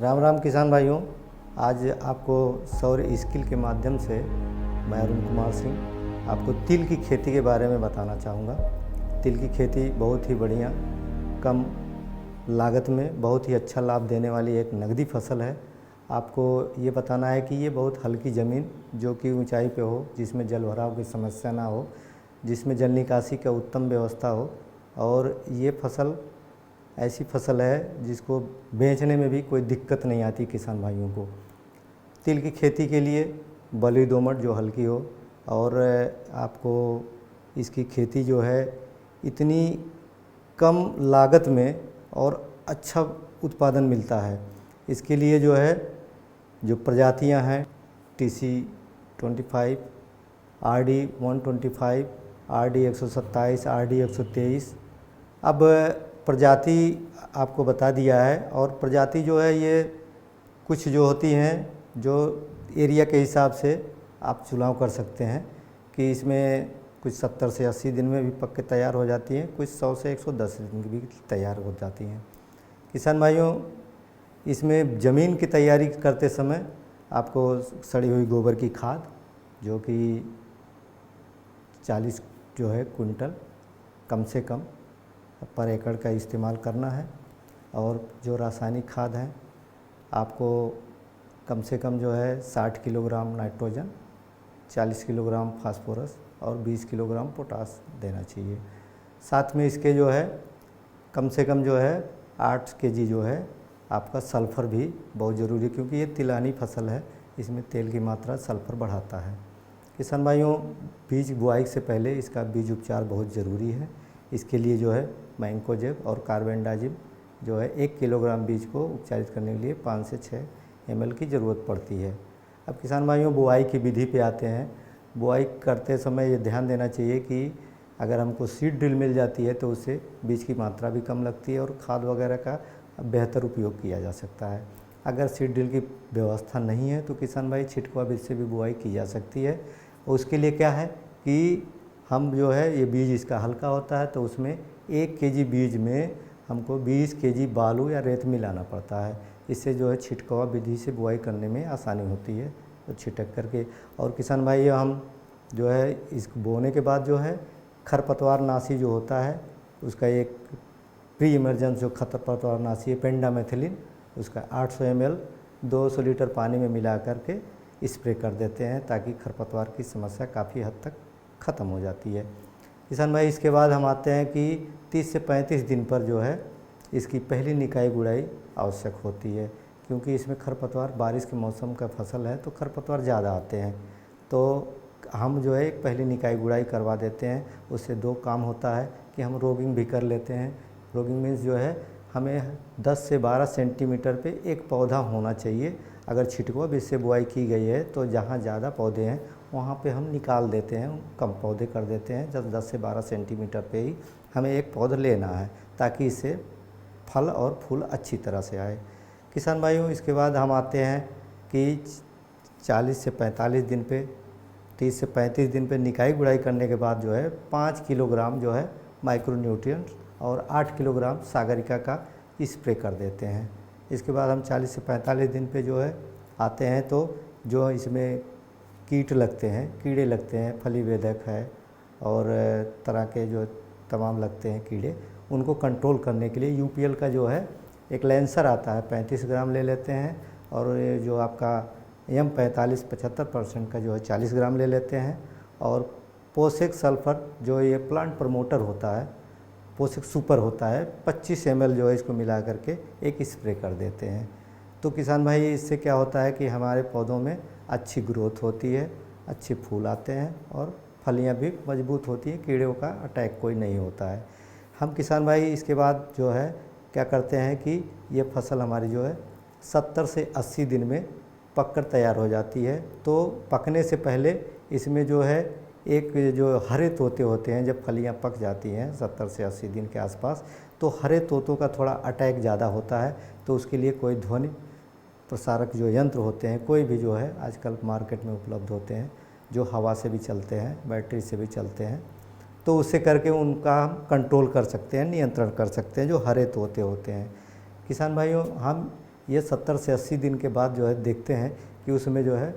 राम राम किसान भाइयों। आज आपको सौर स्किल के माध्यम से मैं अरुण कुमार सिंह आपको तिल की खेती के बारे में बताना चाहूँगा। तिल की खेती बहुत ही बढ़िया, कम लागत में बहुत ही अच्छा लाभ देने वाली एक नगदी फसल है। आपको ये बताना है कि ये बहुत हल्की ज़मीन जो कि ऊंचाई पे हो, जिसमें जल भराव की समस्या ना हो, जिसमें जल निकासी का उत्तम व्यवस्था हो, और ये फसल ऐसी फसल है जिसको बेचने में भी कोई दिक्कत नहीं आती किसान भाइयों को। तिल की खेती के लिए बलुई दोमट जो हल्की हो, और आपको इसकी खेती जो है इतनी कम लागत में और अच्छा उत्पादन मिलता है। इसके लिए जो है जो प्रजातियां हैं TC25, RD125, RD127, RD123। अब प्रजाति आपको बता दिया है, और प्रजाति जो है ये कुछ जो होती हैं जो एरिया के हिसाब से आप चुनाव कर सकते हैं कि इसमें कुछ 70 से 80 दिन में भी पक के तैयार हो जाती हैं, कुछ 100 से 110 दिन भी तैयार हो जाती हैं। किसान भाइयों, इसमें ज़मीन की तैयारी करते समय आपको सड़ी हुई गोबर की खाद जो कि 40 जो है क्विंटल कम से कम पर एकड़ का इस्तेमाल करना है, और जो रासायनिक खाद हैं आपको कम से कम जो है 60 किलोग्राम नाइट्रोजन, 40 किलोग्राम फास्फोरस और 20 किलोग्राम पोटास देना चाहिए। साथ में इसके जो है कम से कम जो है 8 केजी जो है आपका सल्फ़र भी बहुत ज़रूरी है, क्योंकि ये तिलहनी फसल है, इसमें तेल की मात्रा सल्फ़र बढ़ाता है। किसान भाइयों, बीज बुआई से पहले इसका बीज उपचार बहुत ज़रूरी है। इसके लिए जो है मैंकोजेब और कार्बेंडाजिम जो है 1 किलोग्राम बीज को उपचारित करने के लिए 5 से 6 ml की ज़रूरत पड़ती है। अब किसान भाइयों, बुआई की विधि पे आते हैं। बुआई करते समय ये ध्यान देना चाहिए कि अगर हमको सीड ड्रिल मिल जाती है तो उससे बीज की मात्रा भी कम लगती है और खाद वगैरह का बेहतर उपयोग किया जा सकता है। अगर सीड ड्रिल की व्यवस्था नहीं है तो किसान भाई छिटकुआ बीज से भी बुआई की जा सकती है। उसके लिए क्या है कि हम जो है ये बीज इसका हल्का होता है, तो उसमें 1 केजी बीज में हमको 20 केजी बालू या रेत मिलाना पड़ता है। इससे जो है छिटकुआ विधि से बुआई करने में आसानी होती है, तो छिटक करके। और किसान भाई, हम जो है इस बोने के बाद जो है खरपतवार नाशी जो होता है उसका एक प्री इमरजेंस जो खरपतवार नाशी है पेंडामेथिलिन, उसका 800 ml 200 लीटर पानी में मिला करके स्प्रे कर देते हैं, ताकि खरपतवार की समस्या काफ़ी हद तक ख़त्म हो जाती है। किसान भाई, इसके बाद हम आते हैं कि 30 से 35 दिन पर जो है इसकी पहली निकाई गुड़ाई आवश्यक होती है, क्योंकि इसमें खरपतवार बारिश के मौसम का फसल है तो खरपतवार ज़्यादा आते हैं। तो हम जो है एक पहली निकाई गुड़ाई करवा देते हैं। उससे 2 काम होता है कि हम रोगिंग भी कर लेते हैं। रोगिंग मीन्स जो है हमें 10 से 12 सेंटीमीटर पे एक पौधा होना चाहिए। अगर छिटकुआ बीज से बुआई की गई है तो जहाँ ज़्यादा पौधे हैं वहाँ पे हम निकाल देते हैं, कम पौधे कर देते हैं। जब 10 से 12 सेंटीमीटर पे ही हमें एक पौधा लेना है, ताकि इससे फल और फूल अच्छी तरह से आए। किसान भाइयों, इसके बाद हम आते हैं कि 40 से 45 दिन पे, 30 से 35 दिन पे निकाई गुड़ाई करने के बाद जो है 5 किलोग्राम जो है माइक्रोन्यूट्रिएंट और 8 किलोग्राम सागरिका का स्प्रे कर देते हैं। इसके बाद हम 40 से 45 दिन पे जो है आते हैं, तो जो इसमें कीट लगते हैं, कीड़े लगते हैं, फली वेदक है और तरह के जो तमाम लगते हैं कीड़े, उनको कंट्रोल करने के लिए UPL का जो है एक लेंसर आता है, 35 ग्राम ले लेते हैं, और ये जो आपका M45 75% का जो है 40 ग्राम ले लेते हैं, और पोषक सल्फ़र जो ये प्लांट प्रमोटर होता है, पोषक सुपर होता है, 25 ml जो है इसको मिला करके एक स्प्रे कर देते हैं। तो किसान भाई, इससे क्या होता है कि हमारे पौधों में अच्छी ग्रोथ होती है, अच्छे फूल आते हैं और फलियां भी मजबूत होती हैं, कीड़ों का अटैक कोई नहीं होता है। हम किसान भाई इसके बाद जो है क्या करते हैं कि ये फसल हमारी जो है 70 से 80 दिन में पककर तैयार हो जाती है। तो पकने से पहले इसमें जो है एक जो हरे तोते होते हैं, जब फलियां पक जाती हैं 70 से 80 दिन के आसपास, तो हरे तोतों का थोड़ा अटैक ज़्यादा होता है। तो उसके लिए कोई ध्वनि प्रसारक जो यंत्र होते हैं, कोई भी जो है आजकल मार्केट में उपलब्ध होते हैं, जो हवा से भी चलते हैं, बैटरी से भी चलते हैं, तो उससे करके उनका हम कंट्रोल कर सकते हैं, नियंत्रण कर सकते हैं जो हरे तोते होते हैं। किसान भाइयों, हम ये 70 से 80 दिन के बाद जो है देखते हैं कि उसमें जो है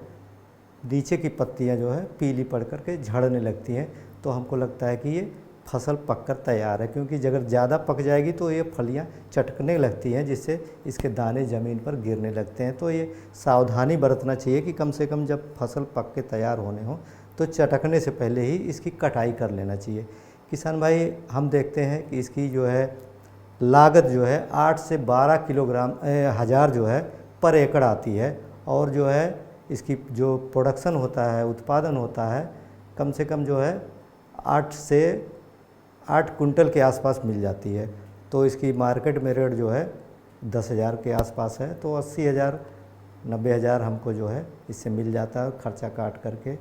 नीचे की पत्तियां जो है पीली पड़ कर के झड़ने लगती हैं, तो हमको लगता है कि ये फसल पककर तैयार है, क्योंकि अगर ज़्यादा पक जाएगी तो ये फलियां चटकने लगती हैं, जिससे इसके दाने ज़मीन पर गिरने लगते हैं। तो ये सावधानी बरतना चाहिए कि कम से कम जब फसल पक के तैयार होने हो तो चटकने से पहले ही इसकी कटाई कर लेना चाहिए। किसान भाई, हम देखते हैं कि इसकी जो है लागत जो है 8 से 12 किलोग्राम हज़ार जो है पर एकड़ आती है, और जो है इसकी जो प्रोडक्शन होता है, उत्पादन होता है, कम से कम जो है 8 कुंटल के आसपास मिल जाती है। तो इसकी मार्केट में रेट जो है 10,000 के आसपास है, तो 80,000 90,000 हमको जो है इससे मिल जाता है। खर्चा काट करके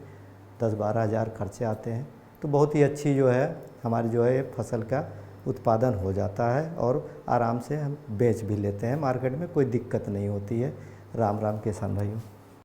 10-12 हज़ार खर्चे आते हैं, तो बहुत ही अच्छी जो है हमारी जो है फसल का उत्पादन हो जाता है, और आराम से हम बेच भी लेते हैं मार्केट में, कोई दिक्कत नहीं होती है। राम राम किसान भाइयों।